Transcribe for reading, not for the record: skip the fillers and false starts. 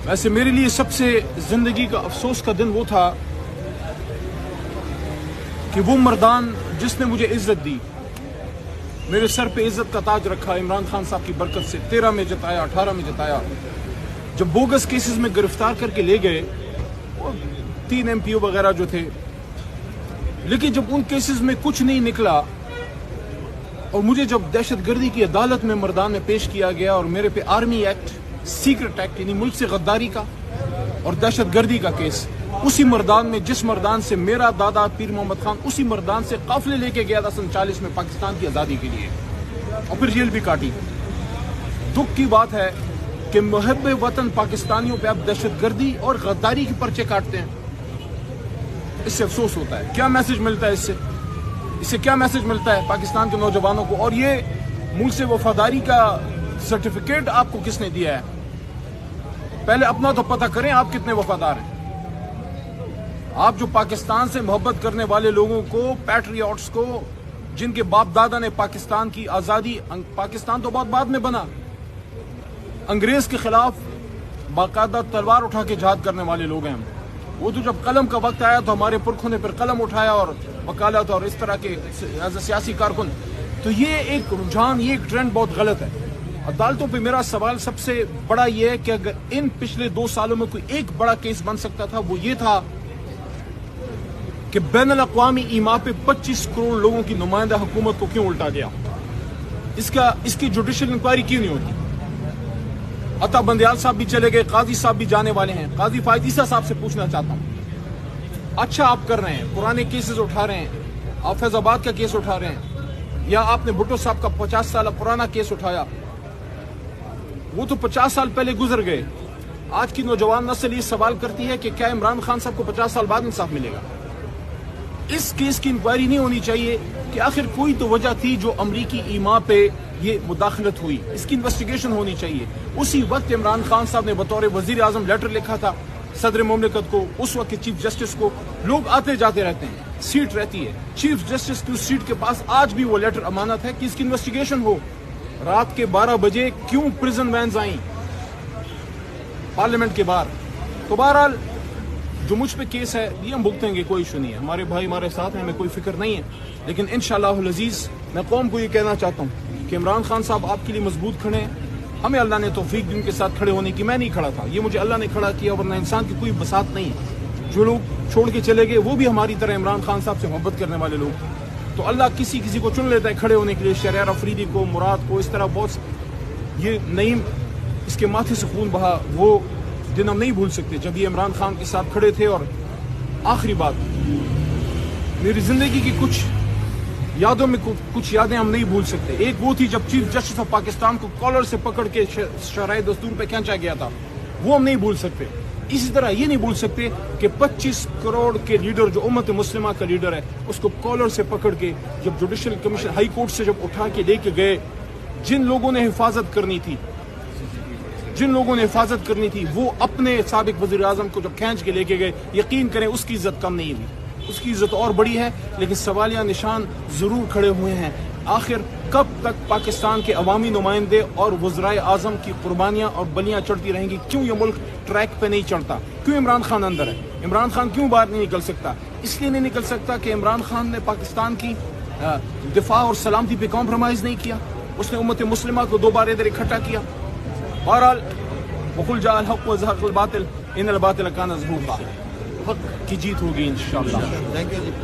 ویسے میرے لیے سب سے زندگی کا افسوس کا دن وہ تھا کہ وہ مردان جس نے مجھے عزت دی، میرے سر پہ عزت کا تاج رکھا عمران خان صاحب کی برکت سے، 13 میں جتایا، 18 میں جتایا، جب بوگس کیسز میں گرفتار کر کے لے گئے، 3 MP وغیرہ جو تھے، لیکن جب ان کیسز میں کچھ نہیں نکلا اور مجھے جب دہشت گردی کی عدالت میں مردان میں پیش کیا گیا اور میرے پہ آرمی ایکٹ، سیکرٹ ایکٹ یعنی ملک سے غداری کا اور دہشت گردی کا کیس، اسی مردان میں جس مردان سے میرا دادا پیر محمد خان اسی مردان سے قافلے لے کے گیا تھا 47 میں پاکستان کی آزادی کے لیے، اور پھر جیل بھی کاٹی۔ دکھ کی بات ہے کہ محب وطن پاکستانیوں پہ اب دہشت گردی اور غداری کے پرچے کاٹتے ہیں، اس سے افسوس ہوتا ہے۔ کیا میسج ملتا ہے اس سے کیا میسج ملتا ہے پاکستان کے نوجوانوں کو؟ اور یہ ملک سے وفاداری کا سرٹیفکیٹ آپ کو کس نے دیا ہے؟ پہلے اپنا تو پتہ کریں آپ کتنے وفادار ہیں۔ آپ جو پاکستان سے محبت کرنے والے لوگوں کو، پیٹریوٹس کو، جن کے باپ دادا نے پاکستان کی آزادی، پاکستان تو بہت بعد میں بنا، انگریز کے خلاف باقاعدہ تلوار اٹھا کے جہاد کرنے والے لوگ ہیں ہم۔ وہ تو جب قلم کا وقت آیا تو ہمارے پرکھوں نے پھر قلم اٹھایا اور وکالت اور اس طرح کے ایز اے سیاسی کارکن۔ تو یہ ایک رجحان، یہ ایک ٹرینڈ بہت غلط ہے۔ عدالتوں پہ میرا سوال سب سے بڑا یہ ہے کہ اگر ان پچھلے 2 سالوں میں کوئی ایک بڑا کیس بن سکتا تھا وہ یہ تھا کہ بین الاقوامی ایما پہ 25 کروڑ لوگوں کی نمائندہ حکومت کو کیوں الٹا گیا، اس کی جوڈیشل انکوائری کیوں نہیں ہوتی؟ عطا بندیال صاحب بھی چلے گئے، قاضی صاحب بھی جانے والے ہیں۔ قاضی فائز عیسیٰ صاحب سے پوچھنا چاہتا ہوں، اچھا آپ کر رہے ہیں، پرانے کیسز اٹھا رہے ہیں، آپ فیض آباد کا کیس اٹھا رہے ہیں، یا آپ نے بھٹو صاحب کا 50 سالہ پرانا کیس اٹھایا، وہ تو 50 سال پہلے گزر گئے۔ آج کی نوجوان نسل یہ سوال کرتی ہے کہ کیا عمران خان صاحب کو 50 سال بعد انصاف ملے گا؟ اس کیس کی انکوائری نہیں ہونی چاہیے کہ آخر کوئی تو وجہ تھی جو امریکی ایما پہ یہ مداخلت ہوئی، اس کی انویسٹیگیشن ہونی چاہیے۔ اسی وقت عمران خان صاحب نے بطور وزیر اعظم لیٹر لکھا تھا صدر مملکت کو، اس وقت کے چیف جسٹس کو۔ لوگ آتے جاتے رہتے ہیں، سیٹ رہتی ہے، چیف جسٹس کی اس سیٹ کے پاس آج بھی وہ لیٹر امانت ہے کہ اس کی انویسٹیگیشن ہو۔ رات کے 12 بجے کیوں پریزن وینز آئیں پارلیمنٹ کے باہر؟ تو بہرحال جو مجھ پہ کیس ہے یہ ہم بھگتیں گے، کوئی ایشو نہیں ہے، ہمارے بھائی ہمارے ساتھ ہیں، ہمیں کوئی فکر نہیں ہے۔ لیکن انشاءاللہ العزیز میں قوم کو یہ کہنا چاہتا ہوں کہ عمران خان صاحب آپ کے لیے مضبوط کھڑے ہیں، ہمیں اللہ نے توفیق دی ان کے ساتھ کھڑے ہونے کی۔ میں نہیں کھڑا تھا، یہ مجھے اللہ نے کھڑا کیا، ورنہ انسان کی کوئی بساط نہیں ہے۔ جو لوگ چھوڑ کے چلے گئے وہ بھی ہماری طرح عمران خان صاحب سے محبت کرنے والے لوگ، تو اللہ کسی کو چن لیتا ہے کھڑے ہونے کے لیے، شہریار افریدی کو، مراد کو، اس طرح بہت۔ یہ نعیم اس کے ماتھے سے خون بہا، وہ دن ہم نہیں بھول سکتے جب یہ عمران خان کے ساتھ کھڑے تھے۔ اور آخری بات، میری زندگی کی کچھ یادوں میں کچھ یادیں ہم نہیں بھول سکتے۔ ایک وہ تھی جب چیف جسٹس آف پاکستان کو کالر سے پکڑ کے شرائع دستور پہ کھینچا گیا تھا، وہ ہم نہیں بھول سکتے۔ اسی طرح یہ نہیں بھول سکتے کہ 25 کروڑ کے لیڈر جو امت مسلمہ کا لیڈر ہے، اس کو کالر سے پکڑ کے جب جوڈیشل کمیشن ہائی کورٹ سے جب اٹھا کے لے کے گئے، جن لوگوں نے حفاظت کرنی تھی وہ اپنے سابق وزیر اعظم کو جب کھینچ کے لے کے گئے، یقین کریں اس کی عزت کم نہیں ہوئی، اس کی عزت اور بڑی ہے۔ لیکن سوالیہ نشان ضرور کھڑے ہوئے ہیں، آخر کب تک پاکستان کے عوامی نمائندے اور وزرائے اعظم کی قربانیاں اور بلیاں چڑھتی رہیں گی؟ کیوں یہ ملک ٹریک پہ نہیں چڑھتا؟ کیوں عمران خان اندر ہے؟ عمران خان کیوں باہر نہیں نکل سکتا؟ اس لیے نہیں نکل سکتا کہ عمران خان نے پاکستان کی دفاع اور سلامتی پہ کمپرومائز نہیں کیا، اس نے امت مسلمہ کو 2 بار ادھر اکٹھا کیا۔ بہرحال وقل جاء الحق وزهق الباطل ان الباطل كان زهوقا، حق کی جیت ہوگی انشاءاللہ۔